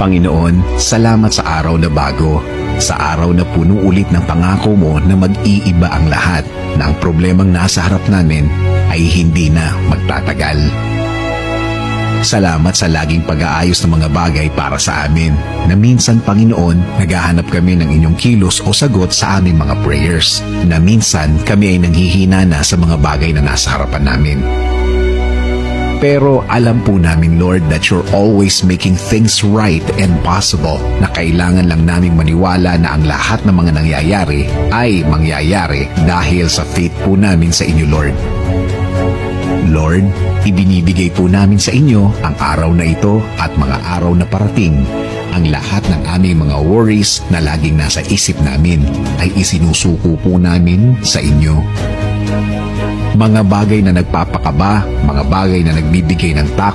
Panginoon, salamat sa araw na bago. Sa araw na puno ulit ng pangako mo na mag-iiba ang lahat, na ang problemang nasa harap namin ay hindi na magtatagal. Salamat sa laging pag-aayos ng mga bagay para sa amin, na minsan, Panginoon, naghahanap kami ng inyong kilos o sagot sa aming mga prayers, na minsan kami ay nanghihina na sa mga bagay na nasa harapan namin. Pero alam po namin, Lord, that you're always making things right and possible, na kailangan lang naming maniwala na ang lahat ng mga nangyayari ay mangyayari dahil sa faith po namin sa inyo, Lord. Lord, ibinibigay po namin sa inyo ang araw na ito at mga araw na parating. Ang lahat ng aming mga worries na laging nasa isip namin ay isinusuko po namin sa inyo. Mga bagay na nagpapakaba, mga bagay na nagbibigay ng takot,